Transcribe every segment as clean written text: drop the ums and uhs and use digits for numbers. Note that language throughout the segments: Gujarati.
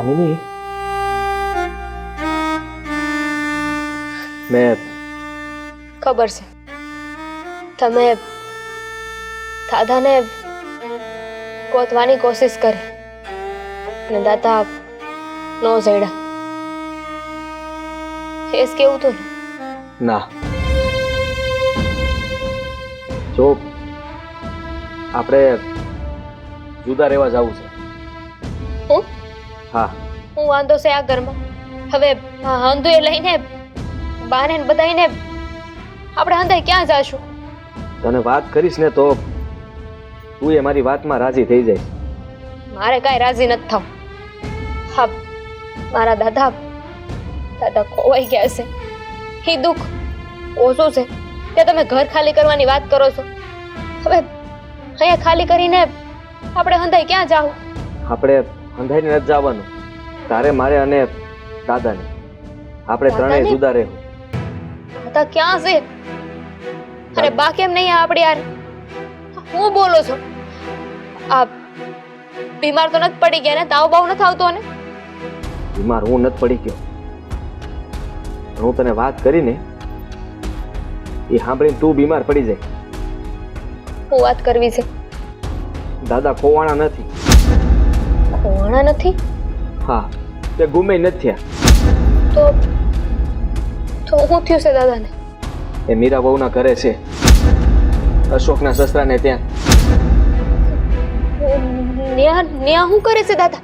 દામિની, મેં ખબર છે તમે દાદાને ગોતવાની કોશિશ કરી અને દાદા નો જડ્યા. એસ કેવું તું ના, જો આપણે જુદા રહેવા જવું છે. હું હા, હું વાંધો છે આ ઘરમાં? હવે હંધુએ લઈને બાને ને બધાઈને આપણે હંધાઈ ક્યાં જાશું? તને વાત કરીશ ને તો તું એ મારી વાતમાં રાજી થઈ જાય. મારે કાંઈ રાજી નથી થવું. હા, મારા દાદા ખોવાઈ ગયા છે. એ દુઃખ ઓછું છે તે તમે ઘર ખાલી કરવાની વાત કરો છો. હવે અહીંયા ખાલી કરીને આપણે હંધાઈ ક્યાં જાવું? આપણે અંધાઈને નથી જવાનું. તારે, મારે અને દાદાને આપણે ત્રણેય જુદા રહેવું. દાદા ક્યાં છે? અરે બા કેમ નહીં આપણે યાર? હું બોલો છો? આ બીમાર તો નથી પડી ગયા ને? તાવ બાવ નથી આવતો ને? બીમાર હું નથી પડી ગયો. હું તને વાત કરીને એ સાંભળીને તું બીમાર પડી જાય. હું વાત કરવી છે? દાદા ખોવાણા નથી. ખોવાણા નથી? હા, તે ગુમે નથી થયા. તો શું થયું છે દાદાને? એ મીરા બહુના ઘરે છે, અશોકના સસરાને ત્યાં. ન્યા શું કરે છે દાદા?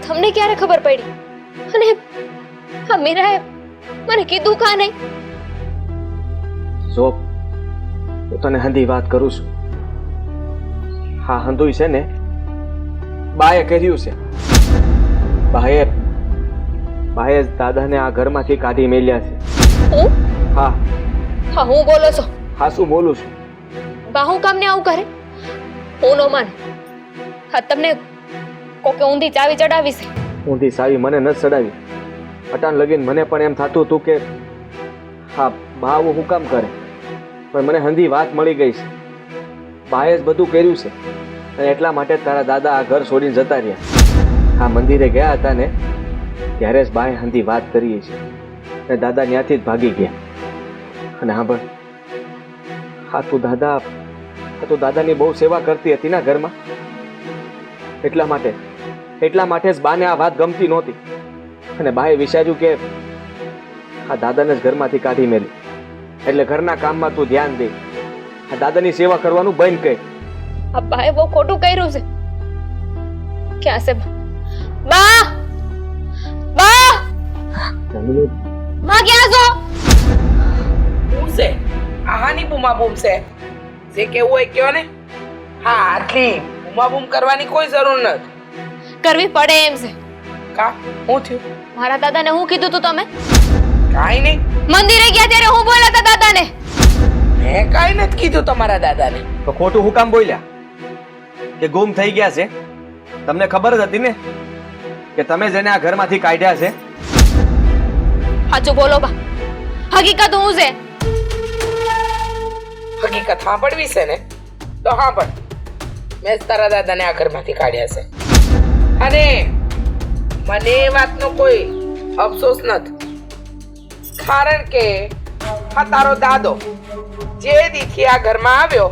તમને ક્યારે ખબર પડી? અને આ મીરાએ મને કીધું કા નહીં? જો હું તને હંધી વાત કરું છું. હા, હંધુય છે ને બાએ કર્યું છે. બાએ દાદાને આ ઘરમાંથી કાઢી મેલ્યા છે. હું? હા હા, હું બોલો છો? હા, શું બોલું છું? બા હું કામ ને આવું કરે? હું નો માન. હા, તમને કોકે ઊંધી ચાવી ચડાવી છે? ઊંધી સાવી મને નથી ચડાવી. અટાણ લગીને મને પણ એમ થતું હતું કે હા, બા આવું હું કામ કરે, પણ મને હંધી વાત મળી ગઈ છે. બાએ જ બધું કર્યું છે અને એટલા માટે તારા દાદા આ ઘર છોડીને જતા રહ્યા. આ મંદિરે ગયા હતા ને ત્યારે જ બાએ હંધી વાત કરી છે અને દાદા ત્યાંથી જ ભાગી ગયા. અને હા પણ હા, તું દાદાની બહુ સેવા કરતી હતી ને ઘરમાં, એટલા માટે જ બાને આ વાત ગમતી નહોતી. અને બાએ વિચાર્યું કે આ દાદાને જ ઘરમાંથી કાઢી મેલી, એટલે ઘરના કામમાં તું ધ્યાન દે, આ દાદાની સેવા કરવાનું બંધ કર. આ બાએ બહુ ખોટું કર્યું છે. ક્યાં છે બા? બા, બા ક્યાં છો? શું છે? આહાની બૂમાબૂમ છે? જે કેવું હોય કયો ને. હા, આટલી બૂમાબૂમ કરવાની કોઈ જરૂર નથી. કરવી પડે એમ છે. કા શું થયું? મારા દાદાને હું કીધું તું તમે? કાઈ નહીં. મંદિરે ગયા ત્યારે હું બોલ્યા હતા દાદાને? મેં કાઈ નથી કીધું તમારા દાદાને. તો ખોટું હું કામ બોલ્યા કે ગુમ થઈ ગયા છે? તમને ખબર જ હતી ને કે તમે જેને આ ઘરમાંથી કાઢ્યા છે. સાચું બોલો બા, હકીકત હું છે? હકીકત સાંભળવી છે ને તો સાંભળ. મેં જ તારા દાદાને આ ઘરમાંથી કાઢ્યા છે અને મને એ વાતનો કોઈ અફસોસ નથી. કારણ કે આ તારો દાદો જે દીથી આ ઘરમાં આવ્યો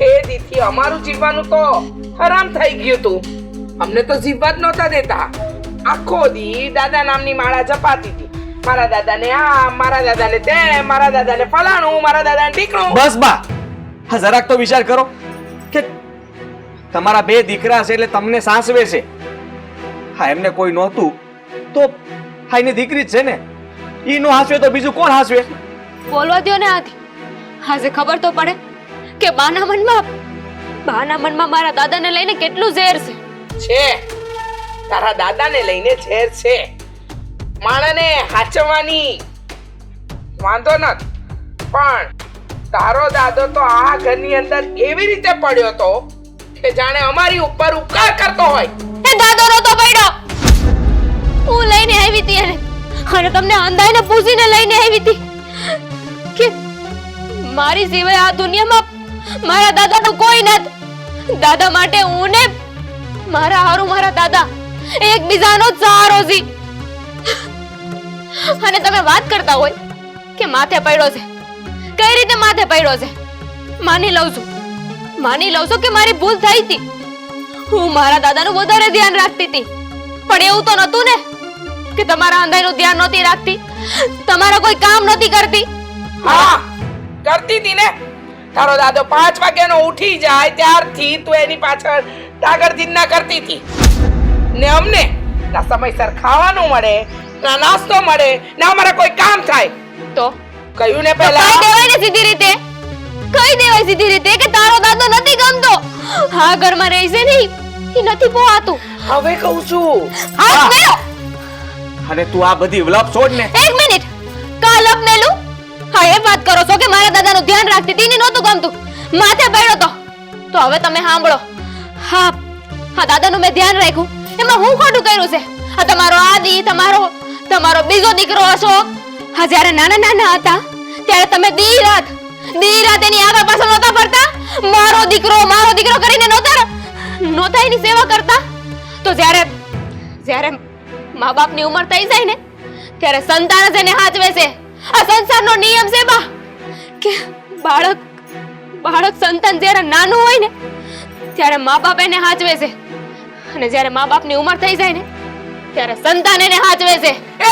એ દીથી અમારું જીવવાનું તો હરામ થઈ ગયું હતું. અમને તો જીવવા જ નહોતા દેતા. આખો દી દાદા નામની માળા જપાતી હતી. મારા દાદાને આ, મારા દાદાને તે, મારા દાદાને ફલાણું, મારા દાદાને ઢીકણું. બસ બા, હા જરાક તો વિચાર કરો કે તમારા બે દીકરા છે એટલે તમને સાસવે છે. હા, એમને કોઈ નહોતું તો હા એની દીકરી જ છે ને. ઈ નો હાસવે તો બીજું કોણ હાસવે? બોલવા દો ને આથી. હાજે ખબર તો પડે કે બાના મનમાં મારા દાદાને લઈને કેટલું ઝેર છે. છે તારા દાદાને લઈને ઝેર છે. માણસને હાચવવાની વાંધો નથી, પણ તારો દાદો તો આ ઘરની અંદર એવી રીતે પડ્યો તો કે જાણે અમારી ઉપર ઉપકાર કરતો હોય. એ દાદો નતો પડ્યો, હું લઈને આવી હતી એને, અને તમને અંધાઈને પૂછીને લઈને આવી હતી કે મારી સિવાય આ દુનિયામાં મારા દાદાનું કોઈ નથી. દાદા માટે હું ને મારા હારું મારા દાદા એકબીજાનો જ સહારો છી. અને તમે વાત કરતા હોય કે માથે પડ્યો છે. કઈ રીતે માથે પડ્યો છે? માની લઉં છું કે મારી ભૂલ થઈ હતી. હું મારા દાદાનું વધારે ધ્યાન રાખતી હતી, પણ એવું તો નતું ને કે તમારા અંધાઈનું ધ્યાન નહોતી રાખતી, તમારા કોઈ કામ નહોતી કરતી. હા, કરતી હતી ને. તારો દાદો 5 વાગ્યાનો ઉઠી જાય ત્યારથી તું એની પાછળ ટાગરથી ના કરતી હતી ને. અમને ના સમયસર ખાવાનું મળે, ના નાસ્તો મળે, ના અમારા કોઈ કામ થાય. તો કહ્યું ને કઈ પહેલા. દેવાય ને સીધી રીતે, કઈ દેવાય સીધી રીતે કે તારો દાદો નથી ગમતો. હા, ઘરમાં રહી છે નહીં, એ નથી પોહાતું. હવે કહું છું. હાથ મેલો. અને તું આ બધી વ્લપ છોડ ને. એક મિનિટ, કાલ અપ મેલું. હા, એ વાત કરો છો કે મારા દાદાનું ધ્યાન રાખતી હતી ને નહોતું ગમતું, માથે પડ્યો તો હવે તમે સાંભળો. હા, દાદાનું મેં ધ્યાન રાખ્યું, એમાં હું ખોટું કર્યું છે? આ તમારો આદિ, તમારો બીજો દીકરો અશોક, હા, જ્યારે નાના હતા ત્યારે તમે દી રાત એની આગળ પાછળ નહોતા ફરતા? મારો દીકરો કરીને નહોતા એની સેવા કરતા? તો જ્યારે મા બાપની ઉંમર થઈ જાય ને ત્યારે સંતાન જ એને હાચવે છે. આ સંસારનો નિયમ છે બા કે બાળક સંતાન જ્યારે નાનું હોય ને ત્યારે મા બાપ એને હાચવે છે, અને જ્યારે મા બાપની ઉંમર થઈ જાય ને ત્યારે સંતાન એને હાચવે છે. એ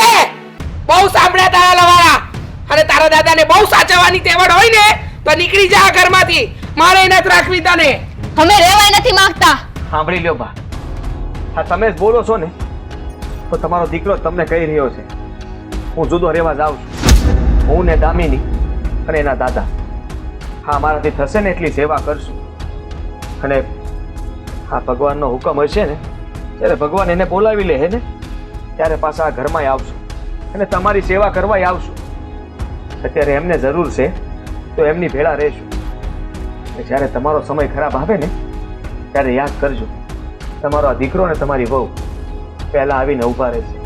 બહુ સાંભળ્યા તારા લવારા. અને તારા દાદાને બહુ સાચવવાની તેવડ હોય ને તો નીકળી જા આ ઘરમાંથી. મારે નથી રાખવી તને. અમે રહેવાય નથી માંગતા. સાંભળી લ્યો બા, હા તમે જ બોલો છો ને તો તમારો દીકરો તમને કહી રહ્યો છે હું જુદો રહેવા જાઉં છું. હું ને દામિની અને એના દાદા, હા, મારાથી થશે ને એટલી સેવા કરશું. અને હા, ભગવાનનો હુકમ હશે ને ત્યારે ભગવાન એને બોલાવી લે હે ને ત્યારે પાછા આ ઘરમાં આવશું અને તમારી સેવા કરવા આવશું. અત્યારે એમને જરૂર છે તો એમની ભેળા રહેશું. જ્યારે તમારો સમય ખરાબ આવે ને ત્યારે યાદ કરજો, તમારો આ દીકરો ને તમારી વહુ પહેલા આવીને ઊભા રહેશે.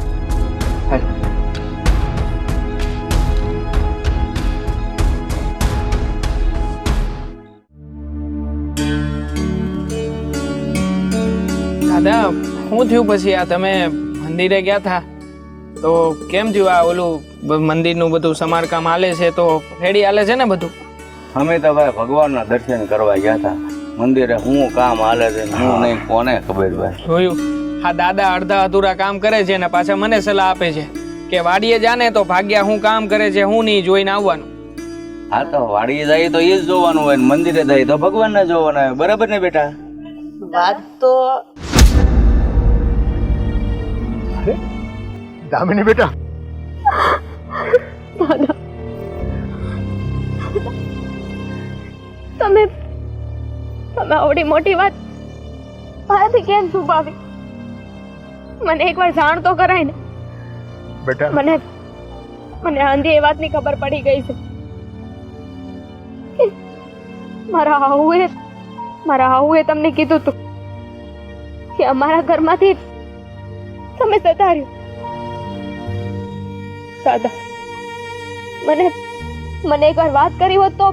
દાદા, શું થયું પછી? આ તમે મંદિરે ગયા હતા તો કેમ થયું? આ ઓલું મંદિરનું બધું સમારકામ હાલે છે તો રેડી હાલે છે ને બધું? અમે તો ભાઈ ભગવાનના દર્શન કરવા ગયા હતા. મંદિરે શું કામ હાલે છે હું નહીં, કોને ખબર ભાઈ. જોયું? હા, દાદા અડધા અધૂરા કામ કરે છે ને પાછા મને સલાહ આપે છે કે વાડીએ જાને તો ભાગ્યા શું કામ કરે છે હું નહીં જોઈને આવવાનું. હા, તો વાડીએ જાય તો એ જ જોવાનું હોય ને મંદિરે જાય તો ભગવાનને જોવાના હોય. બરાબર ને બેટા? વાત તો દામિની બેટા, તમે આવડી મોટી વાત મારાથી કેમ છુપાવી? મને એકવાર જાણ તો કરાય ને. બેટા મને આંધી એ વાતની ખબર પડી ગઈ છે કે મારા હાહુએ તમને કીધું હતું કે અમારા ઘરમાંથી તમે સતાર્યું. દાદા, મને એકવાર વાત કરી હોત તો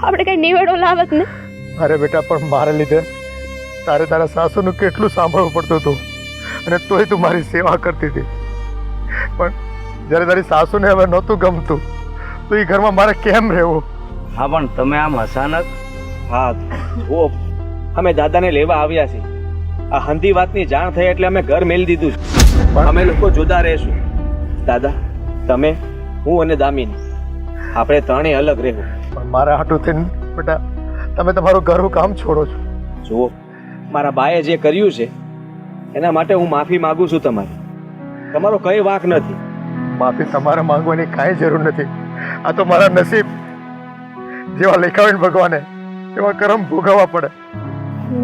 આપણે કઈ નિવેડો લાવત ને. અરે બેટા, પણ મારા લીધે તારા સાસુનું કેટલું સાંભળવું પડતું હતું અને તોય તું મારી સેવા કરતી હતી. પણ જ્યારે તારી સાસુને હવે નહોતું ગમતું તો એ ઘરમાં મારે કેમ રહેવું? હા, પણ તમે આમ અચાનક. હા જુઓ, અમે દાદાને લેવા આવ્યા છીએ. આ હંધી વાતની જાણ થઈ એટલે અમે ઘર મેલી દીધું છે. પણ અમે લોકો જુદા રહેશું. દાદા, તમે, હું અને દામિની આપણે ત્રણેય અલગ રહેવું. પણ મારા હાટું થઈને બેટા તમે તમારું ઘરનું કામ છોડો છો. જુઓ, મારા બાએ જે કર્યું છે એના માટે હું માફી માંગુ છું તમારી. તમારો કઈ વાંક નથી. માફી તમારે માંગવાની કાંઈ જરૂર નથી. આ તો મારા નસીબ જેવા લખાવીને ભગવાને એવા કરમ ભોગવવા પડે.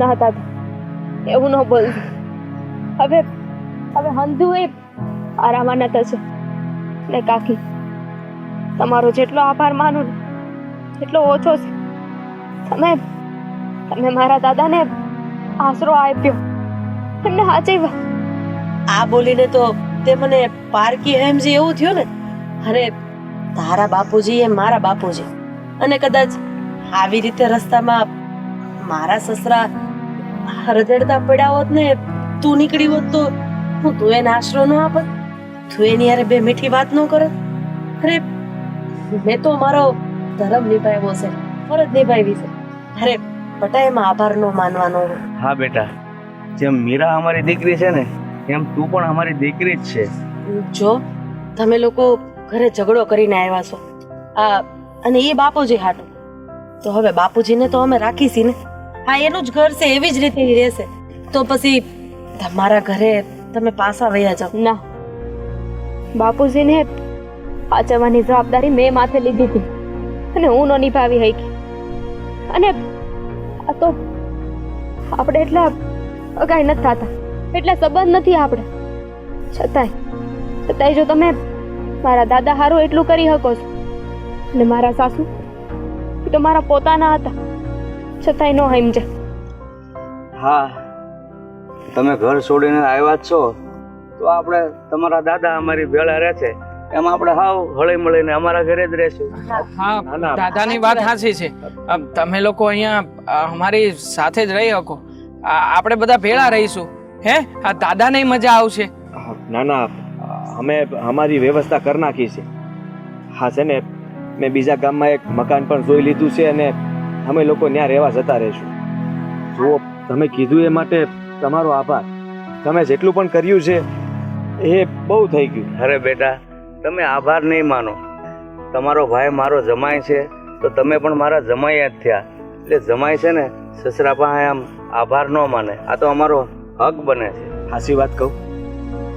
ના દાદા, એવું ન બોલ. હવે હંધુ એ આરામના થશે ને કાકી, તમારો જેટલો આભાર માનું ને એટલો ઓછો છે. તમે મારા દાદાને આશરો આપ્યો, એમને સાચવ્યા. આ બોલીને તો તે મને પારકી હેમજી એવું થયું ને. અને તારા બાપુજી એ મારા બાપુજી, અને કદાચ આવી રીતે રસ્તામાં મારા સસરા રજડતા પડ્યા હોત ને તું નીકળી હોત તો હું તું એને આશરો ન આપત, તું એની યારે બે મીઠી વાત ન કરત. અરે મેં તો મારો ધર્મ નિભાવ્યો છે, ફરજ નિભાવી છે. અરે બટા એમાં આભાર નો માનવાનો હોય. હા બેટા, જેમ મીરા અમારી દીકરી છે ને એમ તું પણ અમારી દીકરી જ છે. જો તમે લોકો ઘરે ઝઘડો કરીને આવ્યા છો અને એ બાપુજી હાટું, તો હવે બાપુજીને તો અમે રાખીશી ને. હા એનું જ ઘર છે, એવી જ રીતે ઈ રહેશે. તો પછી તમારા ઘરે તમે પાછા વયા જાઓ. ના, બાપુજીને સાચવવાની જવાબદારી મેં માથે લીધી હતી અને હું ન નિભાવી શકી. અને આ તો આપણે એટલા અગાઈ નથી થતા, એટલા સંબંધ નથી આપણે. છતાંય જો તમે મારા દાદા હારું એટલું કરી શકો છો, અને મારા સાસુ એ તો મારા પોતાના હતા, છતાંય ન સમજે. હા, તમે ઘર છોડીને આવ્યા જ છો તો આપણે તમારા દાદા અમારી ભેળા રહે છે એમ આપણે હાવ હળી મળીને અમારા ઘરે જ રહેશું. હા, દાદાની વાત સાચી છે. તમે લોકો અહીંયા અમારી સાથે જ રહી શકો, આપણે બધા ભેળા રહીશું. હે, આ દાદાને મજા આવશે. ના ના, અમે અમારી વ્યવસ્થા કરી નાખી છે. હા છે ને, મેં બીજા ગામમાં એક મકાન પણ જોઈ લીધું છે અને અમે લોકો ત્યાં રહેવા જતા રહીશું. જુઓ, તમે કીધું એ માટે તમારો આભાર. તમે જેટલું પણ કર્યું છે એ બહુ થઈ ગયું. અરે બેટા, તમે આભાર નહીં માનો. તમારો ભાઈ મારો જમાઈ છે તો તમે પણ મારા જમાઈ જ થયા. એટલે જમાઈ છે ને સસરા પાસે આમ આભાર ન માને, આ તો અમારો હક બને છે. સાચી વાત કહું,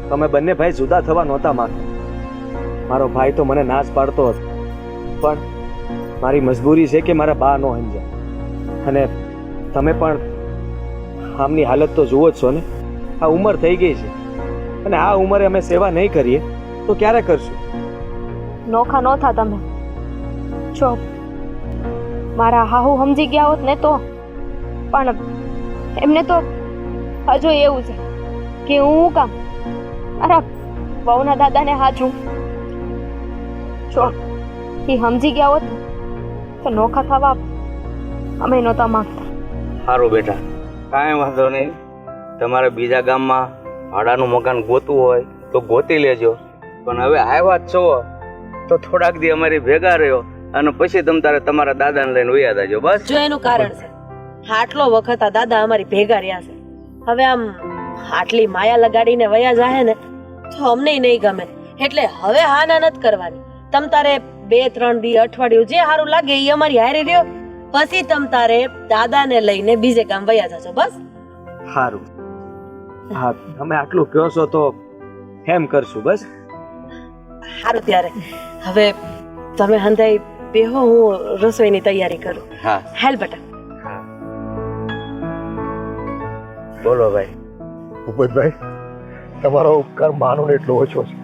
તમે બંને ભાઈ જુદા થવા નહોતા માંગતા. મારો ભાઈ તો મને ના જ પાડતો હતો, પણ મારી મજબૂરી છે કે મારા બા ન સમજ્યા. અને તમે પણ આમની હાલત તો જુઓ જ છો ને. આ ઉંમર થઈ ગઈ છે અને આ ઉંમરે અમે સેવા નહીં કરીએ તો ક્યારે કરશું? નોખા ન થા તમે. જો મારા હાહુ સમજી ગયા હોત ને તો, પણ એમને તો હજુ એવું છે કે હું કામ મારા બહુના દાદાને હાચું. જો એ સમજી ગયા હોત તો નોખા થવા અમે નહોતા માંગતા. સારું બેટા, કાંઈ વાંધો નહીં. તમારે બીજા ગામમાં ભાડાનું મકાન ગોતવું હોય તો ગોતી લેજો. પણ હવે આવ્યા જ છો તો થોડાક દી અમારી ભેગા રહ્યો અને પછી તમે તારે તમારા દાદાને લઈને વયા જાજો. બસ જો એનું કારણ છે, આટલો વખત આ દાદા અમારી ભેગા રહ્યા છે. હવે આમ આટલી માયા લગાડીને વયા જાહે ને તો અમને નહીં ગમે. એટલે હવે હા ના નથી કરવાની. તમ તારે 2-3 દી અઠવાડિયું જે સારું લાગે એ અમારી હારે રહ્યો, પછી તમ તારે દાદાને લઈને બીજે ગામ વયા જાજો. બસ સારું. હા, તમે આટલું કહો છો તો એમ કરશું. બસ સારું, ત્યારે હવે તમે હંધાઈ બેહો, હું રસોઈની તૈયારી કરું. હા, હેલ બેટા. બોલો ભાઈ. ભૂપતભાઈ, તમારો ઉપકાર માનો ને એટલો ઓછો છે.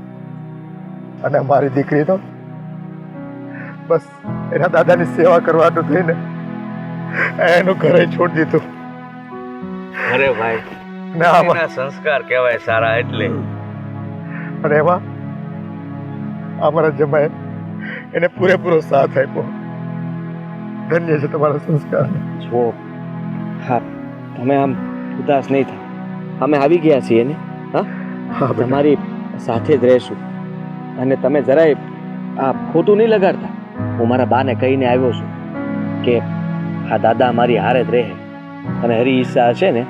અને મારી દીકરી તો બસ એના દાદાની સેવા કરવાનું થઈને એનું ઘરે છોડી દીધું. અરે ભાઈ, ને આમાં એના સંસ્કાર કહેવાય સારા. એટલે અને એમાં અમારા જમાએ એને પૂરેપૂરો સાથ આપ્યો. ધન્ય છે તમારા સંસ્કાર. જુઓ, હા, તમે આમ ઉદાસ નહીં થાય. અમે આવી ગયા છીએ ને. હા, હા, તમારી સાથે જ રહેશું. અને તમે જરાય આ ખોટું નહીં લગાડતા. હું મારા બાને કહીને આવ્યો છું કે આ દાદા અમારી હારે જ રહે અને હરી ઈચ્છા હશે ને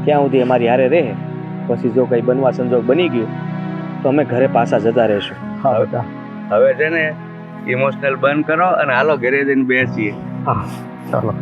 ત્યાં સુધી અમારી હારે રહે. પછી જો કંઈ બનવા સંજોગ બની ગયું તો અમે ઘરે પાછા જતા રહીશું. હા બેટા. હવે છે ને ઇમોશનલ બંધ કરો અને હાલો ઘરે જઈને બેસીએ. હા, ચાલો.